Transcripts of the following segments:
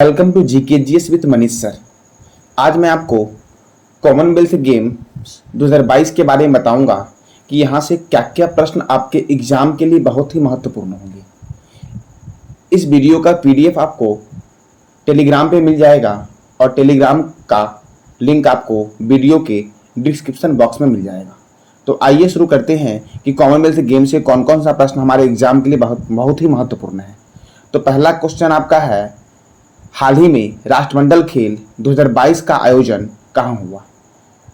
Welcome to GK GS with Manish sir. आज मैं आपको कॉमनवेल्थ गेम्स 2022 के बारे में बताऊंगा कि यहाँ से क्या क्या प्रश्न आपके एग्जाम के लिए बहुत ही महत्वपूर्ण होंगे। इस वीडियो का पीडीएफ आपको टेलीग्राम पे मिल जाएगा और टेलीग्राम का लिंक आपको वीडियो के डिस्क्रिप्शन बॉक्स में मिल जाएगा। तो आइए शुरू करते हैं कि कॉमनवेल्थ गेम से कौन कौन सा प्रश्न हमारे एग्जाम के लिए बहुत ही महत्वपूर्ण है। तो पहला क्वेश्चन आपका है, हाल ही में राष्ट्रमंडल खेल 2022 का आयोजन कहाँ हुआ।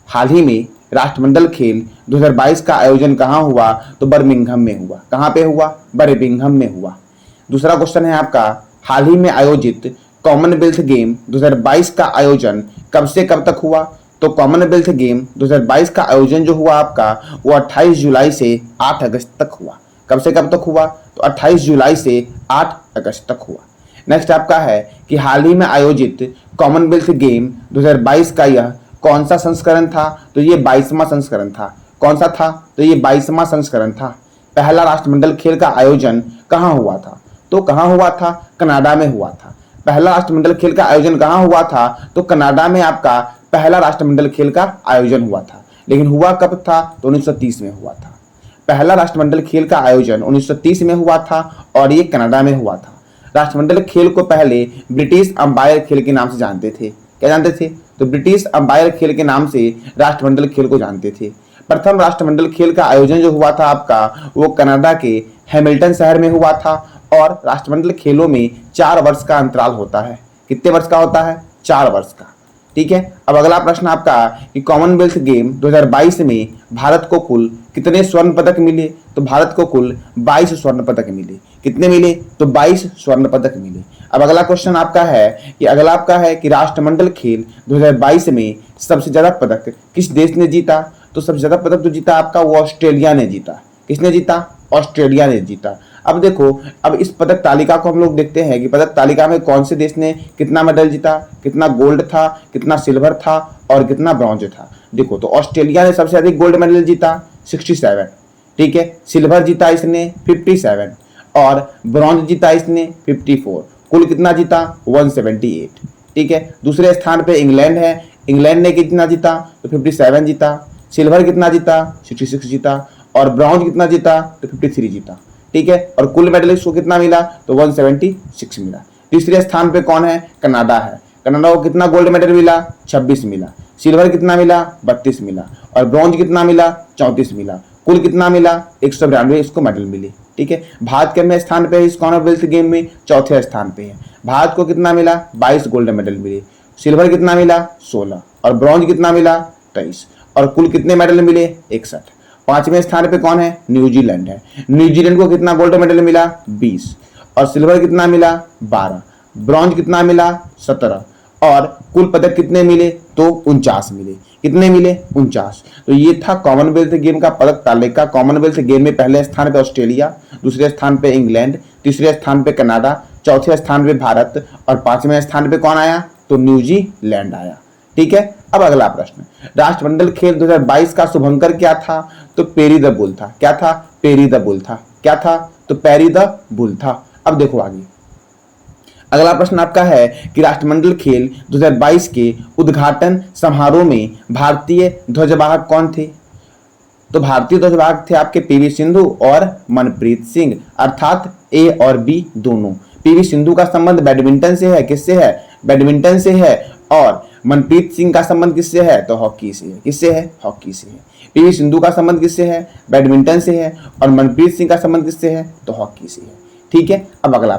हाल ही में राष्ट्रमंडल खेल 2022 का आयोजन कहाँ हुआ? तो बर्मिंघम में हुआ। कहाँ पे हुआ? बर्मिंघम में हुआ। दूसरा क्वेश्चन है आपका, हाल ही में आयोजित कॉमनवेल्थ गेम 2022 का आयोजन कब से कब तक हुआ? तो कॉमनवेल्थ गेम 2022 का आयोजन जो हुआ आपका वो 28 जुलाई से 8 अगस्त तक हुआ। कब से कब तक हुआ? तो 28 जुलाई से 8 अगस्त तक हुआ। नेक्स्ट आपका है कि हाल ही में आयोजित कॉमनवेल्थ गेम 2022 का यह कौन सा संस्करण था? तो ये 22वां संस्करण था। कौन सा था? तो ये 22वां संस्करण था। पहला राष्ट्रमंडल खेल का आयोजन कहाँ हुआ था? तो कहाँ हुआ था? कनाडा में हुआ था। पहला राष्ट्रमंडल खेल का आयोजन कहाँ हुआ था? तो कनाडा में आपका पहला राष्ट्रमंडल खेल का आयोजन हुआ था। लेकिन हुआ कब था? तो 1930 में हुआ था। पहला राष्ट्रमंडल खेल का आयोजन 1930 में हुआ था और ये कनाडा में हुआ था। राष्ट्रमंडल खेल को पहले ब्रिटिश अंपायर खेल के नाम से जानते थे। क्या जानते थे? तो ब्रिटिश अंपायर खेल के नाम से राष्ट्रमंडल खेल को जानते थे। प्रथम राष्ट्रमंडल खेल का आयोजन जो हुआ था आपका वो कनाडा के हैमिल्टन शहर में हुआ था और राष्ट्रमंडल खेलों में 4 वर्ष का अंतराल होता है। कितने वर्ष का होता है? 4 वर्ष का। ठीक है। अब अगला प्रश्न आपका कि कॉमनवेल्थ गेम 2022 में भारत को कुल कितने स्वर्ण पदक मिले? तो भारत को कुल 22 स्वर्ण पदक मिले। कितने मिले? तो 22 स्वर्ण पदक मिले। अब अगला क्वेश्चन आपका है कि राष्ट्रमंडल खेल 2022 में सबसे ज्यादा पदक किस देश ने जीता? तो सबसे ज्यादा पदक जो जीता आपका वो ऑस्ट्रेलिया ने जीता। किसने जीता? ऑस्ट्रेलिया ने जीता। अब देखो, अब इस पदक तालिका को हम लोग देखते हैं कि पदक तालिका में कौन से देश ने कितना मेडल जीता, कितना गोल्ड था, कितना सिल्वर था और कितना ब्रॉन्ज था। देखो, तो ऑस्ट्रेलिया ने सबसे अधिक गोल्ड मेडल जीता 67। ठीक है। सिल्वर जीता इसने 57 और ब्रॉन्ज जीता इसने 54। कुल कितना जीता? 178। ठीक है। दूसरे स्थान पे इंग्लैंड है। इंग्लैंड ने कितना जीता? तो 57 जीता। सिल्वर कितना जीता? 66 जीता और ब्रॉन्ज कितना जीता? तो 53 जीता। ठीक है। और कुल मेडलिस्ट को कितना मिला? तो 176 मिला। तीसरे स्थान पे कौन है? कनाडा है। कनाडा को कितना गोल्ड मेडल मिला? 26 मिला। सिल्वर कितना मिला? 32 मिला और ब्रॉन्ज कितना मिला? 34 मिला। कुल कितना मिला? 192 इसको मेडल मिले। ठीक है। भारत के स्थान पे इस कॉमनवेल्थ गेम में चौथे स्थान पे है। भारत को कितना मिला? 22 गोल्ड मेडल मिले। सिल्वर कितना मिला? 16 और ब्रॉन्ज कितना मिला? 23 और कुल कितने मेडल मिले? 61। पांचवें स्थान पे कौन है? न्यूजीलैंड है। न्यूजीलैंड को कितना गोल्ड मेडल मिला? 20 और सिल्वर कितना मिला? 12। ब्रॉन्ज कितना मिला? 17 और कुल पदक कितने मिले? तो 49 मिले। कितने मिले? 49। तो ये था कॉमनवेल्थ गेम का पदक तालिका। कॉमनवेल्थ गेम में पहले स्थान पे ऑस्ट्रेलिया, दूसरे स्थान पे इंग्लैंड, तीसरे स्थान पे कनाडा, चौथे स्थान पे भारत और पांचवें स्थान पे कौन आया? तो न्यूजीलैंड आया। ठीक है। अब अगला प्रश्न, राष्ट्रमंडल खेल 2022 का शुभंकर क्या था? तो पेरी द बुल था। क्या था? पेरी द बुल था। क्या था? तो पेरी द बुल था। अब देखो आगे, अगला प्रश्न आपका है कि राष्ट्रमंडल खेल 2022 के उद्घाटन समारोह में भारतीय ध्वजवाहक कौन थे? तो भारतीय ध्वजवाहक थे आपके पीवी सिंधु और मनप्रीत सिंह, अर्थात ए और बी दोनों। पीवी सिंधु का संबंध बैडमिंटन से है। किससे है? बैडमिंटन से है। और मनप्रीत सिंह का संबंध किससे है? तो हॉकी से है। किससे है? हॉकी से है। पीवी सिंधु का संबंध किससे है? बैडमिंटन से है। और मनप्रीत सिंह का संबंध किससे है? तो हॉकी से है। ठीक है। अब अगला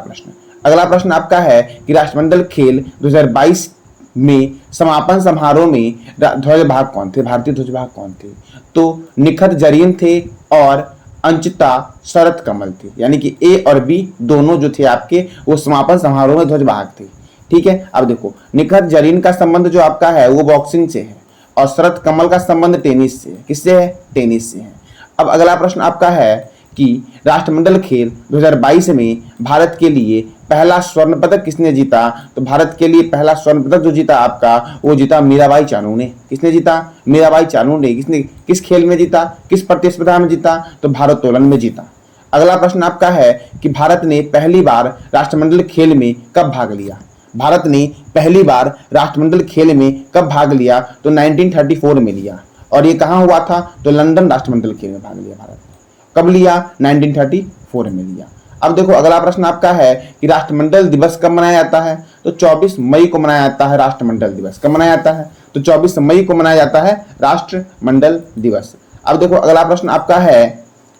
प्रश्न आपका है कि राष्ट्रमंडल खेल 2022 में समापन समारोह में ध्वजवाहक कौन थे? भारतीय ध्वजवाहक कौन थे? तो निखत जरीन थे और अंचिता शरत कमल थे। यानी कि ए और बी दोनों जो थे आपके वो समापन समारोह में ध्वजवाहक थे। ठीक है। अब देखो, निखत जरीन का संबंध जो आपका है वो बॉक्सिंग से है और शरत कमल का संबंध टेनिस से है। किससे है? टेनिस से है। अब अगला प्रश्न आपका है कि राष्ट्रमंडल खेल 2022 में भारत के लिए पहला स्वर्ण पदक किसने जीता? तो भारत के लिए पहला स्वर्ण पदक जो जीता आपका वो जीता मीराबाई चानू ने। किसने जीता? मीराबाई चानू ने। किसने, किस खेल में जीता? किस प्रतिस्पर्धा में जीता? तो भारोत्तोलन में जीता। अगला प्रश्न आपका है कि भारत ने पहली बार राष्ट्रमंडल खेल में कब भाग लिया? भारत ने पहली बार राष्ट्रमंडल खेल में कब भाग लिया? तो 1934 में लिया। और ये कहाँ हुआ था? तो लंदन राष्ट्रमंडल खेल में भाग लिया भारत ने। कब लिया? 1934 में लिया। अब देखो अगला प्रश्न आपका है कि राष्ट्रमंडल दिवस कब मनाया जाता है? तो 24 मई को मनाया जाता है राष्ट्रमंडल दिवस। कब मनाया जाता है? तो 24 मई को मनाया जाता है राष्ट्रमंडल दिवस। अब देखो अगला प्रश्न आपका है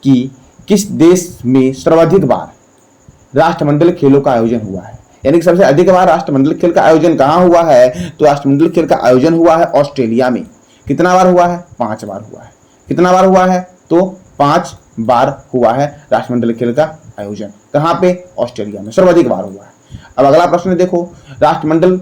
कि किस देश में सर्वाधिक बार राष्ट्रमंडल खेलों का आयोजन हुआ है? यानी कि सबसे अधिक बार राष्ट्रमंडल खेल का आयोजन कहाँ हुआ है? तो राष्ट्रमंडल खेल का आयोजन हुआ है ऑस्ट्रेलिया में। कितना बार हुआ है? 5 बार हुआ है। कितना बार हुआ है? तो 5 बार हुआ है राष्ट्रमंडल खेल का आयोजन। कहाँ पे? ऑस्ट्रेलिया में सर्वाधिक बार हुआ है। अब अगला प्रश्न देखो, राष्ट्रमंडल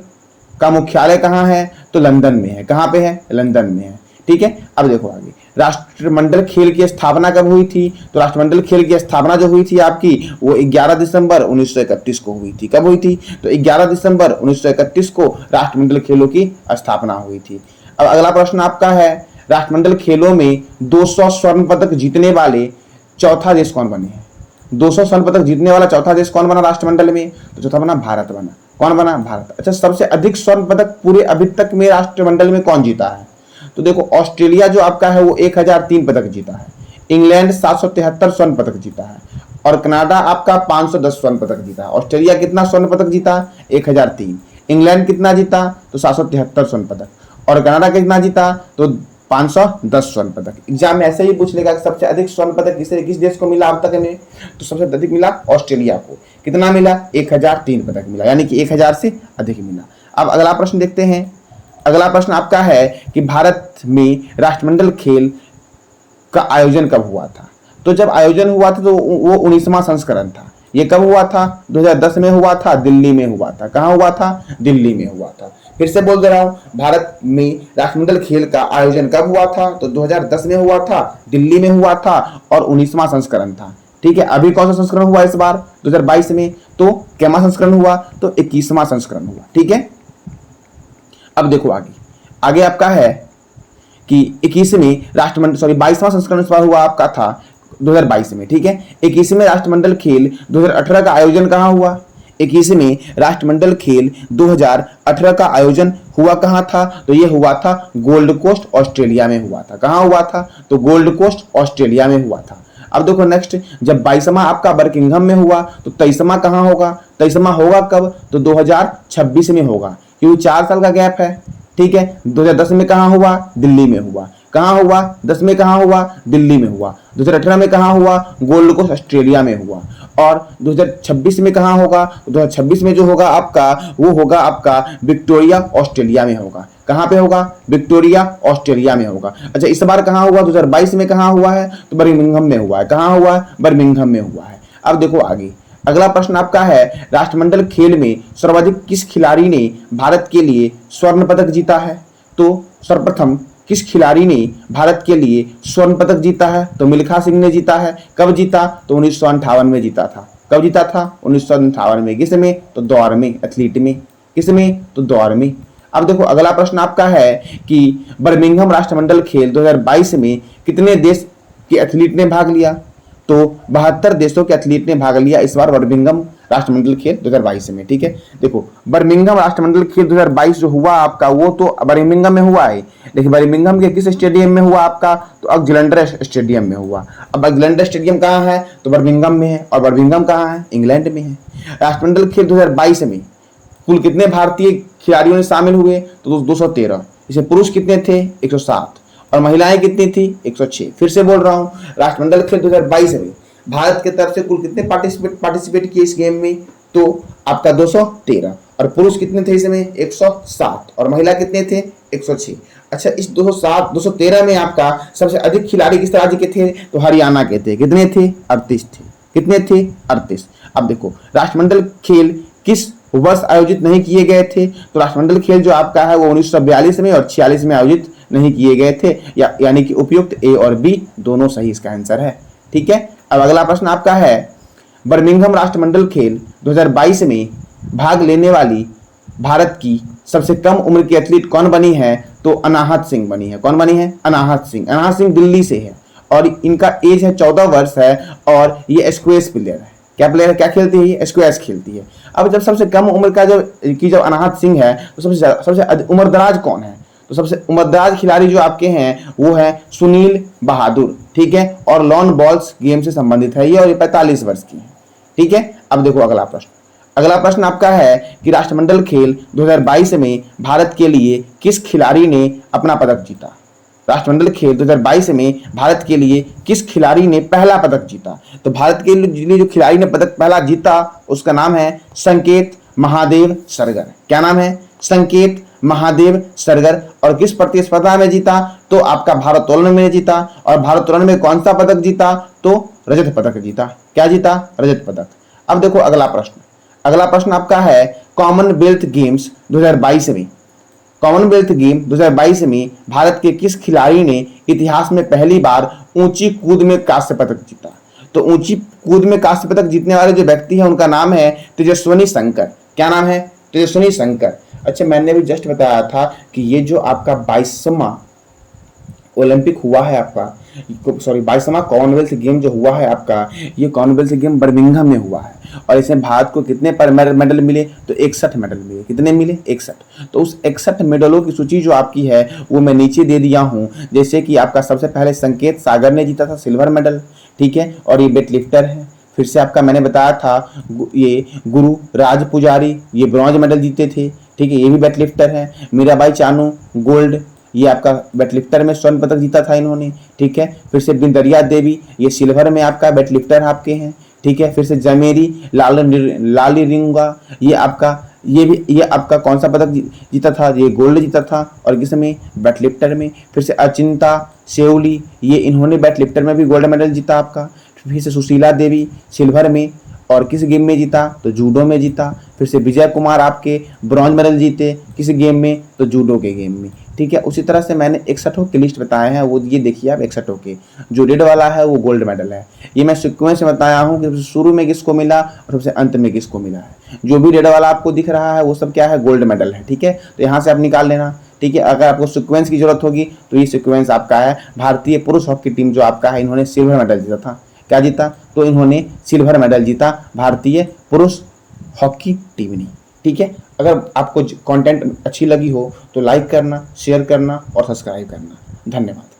का मुख्यालय कहाँ है? तो लंदन में है। कहाँ पे है? लंदन में है। ठीक है, अब देखो आगे, राष्ट्रमंडल खेल की स्थापना कब हुई थी? तो राष्ट्रमंडल खेल की स्थापना जो हुई थी आपकी वो 11 दिसंबर 1931 को हुई थी। कब हुई थी? तो 11 दिसंबर 1931 को राष्ट्रमंडल खेलों की स्थापना हुई थी। अब अगला प्रश्न आपका है, राष्ट्रमंडल खेलों में 200 स्वर्ण पदक जीतने वाले चौथा देश कौन बने हैं? 200 स्वर्ण पदक जीतने वाला चौथा देश कौन बना राष्ट्रमंडल में? तो चौथा बना भारत बना। कौन बना? भारत। अच्छा, सबसे अधिक स्वर्ण पदक पूरे अभी तक में राष्ट्रमंडल में कौन जीता है? तो देखो ऑस्ट्रेलिया जो आपका है वो 1003 पदक जीता है, इंग्लैंड 773 स्वर्ण पदक जीता है और कनाडा आपका 510 स्वर्ण पदक जीता है। ऑस्ट्रेलिया कितना स्वर्ण पदक जीता? 1003। इंग्लैंड कितना जीता? तो 773 स्वर्ण पदक और कनाडा कितना जीता? तो 510 स्वर्ण पदक। एग्जाम में ऐसे ही पूछ लेगा कि सबसे अधिक स्वर्ण पदक किस देश को मिला अब तक में? तो सबसे अधिक मिला ऑस्ट्रेलिया को। कितना मिला? 1003 पदक मिला, यानी कि 1000 से अधिक मिला। अब अगला प्रश्न देखते हैं। अगला प्रश्न आपका है कि भारत में राष्ट्रमंडल खेल का आयोजन कब हुआ था? तो जब आयोजन हुआ था तो वो 19वां संस्करण था। ये कब हुआ था? 2010 में हुआ था, दिल्ली में हुआ था। कहाँ हुआ था? दिल्ली में हुआ था। फिर से बोल दे रहा हूँ, भारत में राष्ट्रमंडल खेल का आयोजन कब हुआ था? तो 2010 में हुआ था, दिल्ली में हुआ था और 19वां संस्करण था। ठीक है, अभी कौन सा संस्करण हुआ इस बार? 2022 में। तो कैमा संस्करण हुआ? तो 21वां संस्करण हुआ। ठीक है, अब देखो आगे आपका है कि 22वां संस्करण इस बार हुआ आपका था 2022 में। ठीक है, 21वें राष्ट्रमंडल खेल 2018 का आयोजन कहाँ हुआ? 21वें राष्ट्रमंडल खेल 2018 का आयोजन हुआ कहाँ था? तो ये हुआ था गोल्ड कोस्ट ऑस्ट्रेलिया में हुआ था। कहाँ हुआ था? तो गोल्ड कोस्ट ऑस्ट्रेलिया में हुआ था। अब देखो नेक्स्ट, जब 22वां आपका बर्मिंघम में हुआ तो 23वां कहाँ होगा? 23वां होगा कब? तो 2026 में होगा, क्योंकि 4 साल का गैप है। ठीक है, 2010 में कहाँ हुआ? दिल्ली में हुआ। कहाँ हुआ? 10 में कहाँ हुआ? दिल्ली में हुआ। 2018 में कहाँ हुआ? गोल्ड कोस्ट ऑस्ट्रेलिया में हुआ। और 2026 में कहाँ होगा? 2026 में जो होगा आपका वो होगा आपका विक्टोरिया ऑस्ट्रेलिया में होगा। कहाँ पे होगा? विक्टोरिया ऑस्ट्रेलिया में होगा। अच्छा, इस बार कहाँ हुआ? 2022 में कहाँ हुआ है? तो बर्मिंघम में हुआ है। कहाँ हुआ? बर्मिंघम में हुआ है। अब देखो आगे, अगला प्रश्न आपका है, राष्ट्रमंडल खेल में सर्वाधिक किस खिलाड़ी ने भारत के लिए स्वर्ण पदक जीता है? तो सर्वप्रथम किस खिलाड़ी ने भारत के लिए स्वर्ण पदक जीता है? तो मिल्खा सिंह ने जीता है। कब जीता? तो 1958 में जीता था। कब जीता था? 1958 में। किस में? तो दौड़ में, एथलीट में। किस में? तो दौड़ में। अब देखो अगला प्रश्न आपका है कि बर्मिंघम राष्ट्रमंडल खेल 2022 में कितने देश के एथलीट ने भाग लिया? तो 72 देशों के एथलीट ने भाग लिया इस बार बर्मिंघम राष्ट्रमंडल खेल 2022 में। ठीक है, देखो बर्मिंघम राष्ट्रमंडल खेल 2022 जो हुआ आपका वो तो बर्मिंघम में हुआ है, लेकिन बर्मिंघम के किस स्टेडियम में हुआ आपका? तो अलेक्जेंडर स्टेडियम में हुआ। अब अलेक्जेंडर स्टेडियम कहाँ है? तो बर्मिंघम में है। और बर्मिंघम कहाँ है? इंग्लैंड में है। राष्ट्रमंडल खेल 2022 में कुल कितने भारतीय खिलाड़ियों ने शामिल हुए? तो 213। इसमें पुरुष कितने थे? 107 और महिलाएं कितनी थी? 106। फिर से बोल रहा हूं, राष्ट्रमंडल खेल 2022 में भारत की तरफ से कुल कितने पार्टिसिपेट किए इस गेम में? तो आपका 213 और पुरुष कितने थे इसमें? 107 और महिला कितने थे? 106। अच्छा, इस 213 में आपका सबसे अधिक खिलाड़ी किस राज्य के थे? तो हरियाणा के थे। कितने थे? 38 थे। कितने थे? 38। अब देखो राष्ट्रमंडल खेल किस वर्ष आयोजित नहीं किए गए थे? तो राष्ट्रमंडल खेल जो आपका है वो 1942 में और 46 में आयोजित नहीं किए गए थे, यानी कि उपयुक्त ए और बी दोनों सही इसका आंसर है। ठीक है, अब अगला प्रश्न आपका है, बर्मिंघम राष्ट्रमंडल खेल 2022 में भाग लेने वाली भारत की सबसे कम उम्र की एथलीट कौन बनी है? तो अनाहत सिंह बनी है। कौन बनी है? अनाहत सिंह। अनाहत सिंह दिल्ली से है और इनका एज है 14 वर्ष है और ये स्क्वैश प्लेयर है। क्या प्लेयर क्या खेलती है, ये स्क्वैश खेलती है। अब जब सबसे कम उम्र का जब अनाहत सिंह है तो सबसे उम्रदराज कौन है, तो सबसे उम्रदराज खिलाड़ी जो आपके हैं वो है सुनील बहादुर, ठीक है, और लॉन बॉल्स गेम से संबंधित है ये, और ये 45 वर्ष की है, ठीक है। अब देखो अगला प्रश्न आपका है कि राष्ट्रमंडल खेल 2022 में भारत के लिए किस खिलाड़ी ने अपना पदक जीता। राष्ट्रमंडल खेल 2022 में भारत के लिए किस खिलाड़ी ने पहला पदक जीता। तो भारत के लिए जो खिलाड़ी ने पदक पहला जीता उसका नाम है संकेत महादेव सरगर। क्या नाम है? संकेत महादेव सरगर। और किस प्रतिस्पर्धा में जीता? तो आपका भारोत्तोलन में जीता। और भारोत्तोलन में कौन सा पदक जीता? तो रजत पदक जीता। क्या जीता? रजत पदक। अब देखो अगला प्रश्न आपका है कॉमनवेल्थ गेम्स 2022 में, कॉमनवेल्थ गेम 2022 में भारत के किस खिलाड़ी ने इतिहास में पहली बार ऊंची कूद में कांस्य पदक जीता। तो ऊंची कूद में कांस्य पदक जीतने वाले जो व्यक्ति है उनका नाम है तेजस्विनी शंकर। क्या नाम है? तेजस्विनी शंकर। अच्छा, मैंने भी जस्ट बताया था कि ये जो आपका 22वां ओलंपिक हुआ है आपका, सॉरी 22वां कॉमनवेल्थ गेम जो हुआ है आपका, ये कॉमनवेल्थ गेम बर्मिंघम में हुआ है। और इसमें भारत को कितने पर मेडल मिले? तो 61 मेडल मिले। कितने मिले? 61। तो उस 61 मेडलों की सूची जो आपकी है वो मैं नीचे दे दिया हूँ। जैसे कि आपका सबसे पहले संकेत सागर ने जीता था सिल्वर मेडल, ठीक है, और ये वेट लिफ्टर है। फिर से आपका मैंने बताया था ये गुरु राज पुजारी, ये ब्रॉन्ज मेडल जीते थे, ठीक है, ये भी वेट लिफ्टर है। मीराबाई चानू गोल्ड, ये आपका वेटलिफ्टर में स्वर्ण पदक जीता था इन्होंने, ठीक है। फिर से बिंदरिया देवी, ये सिल्वर में आपका वेटलिफ्टर आपके हैं, ठीक है। फिर से जमेरी लाली रिंगा, ये आपका कौन सा पदक जीता था? ये गोल्ड जीता था। और किसमें? वेटलिफ्टर में। फिर से अचिंता सेवली, ये इन्होंने वेटलिफ्टर में भी गोल्ड मेडल जीता आपका। फिर से सुशीला देवी सिल्वर में, और किस गेम में जीता? तो जूडो में जीता। फिर से विजय कुमार आपके ब्रॉन्ज मेडल जीते किस गेम में? तो जूडो के गेम में, ठीक है। उसी तरह से मैंने 61 की लिस्ट बताए हैं, वो ये देखिए आप 61 के। जो रेड वाला है वो गोल्ड मेडल है। ये मैं सीक्वेंस में बताया हूँ कि शुरू में किसको मिला और सबसे अंत में किसको मिला है। जो भी रेड वाला आपको दिख रहा है वो सब क्या है? गोल्ड मेडल है, ठीक है। तो यहाँ से आप निकाल लेना, ठीक है। अगर आपको सीक्वेंस की जरूरत होगी तो ये सीक्वेंस आपका है। भारतीय पुरुष हॉकी टीम जो आपका है इन्होंने सिल्वर मेडल जीता था। क्या जीता? तो इन्होंने सिल्वर मेडल जीता, भारतीय पुरुष हॉकी टीम ने, ठीक है। अगर आपको कंटेंट अच्छी लगी हो तो लाइक करना, शेयर करना और सब्सक्राइब करना। धन्यवाद।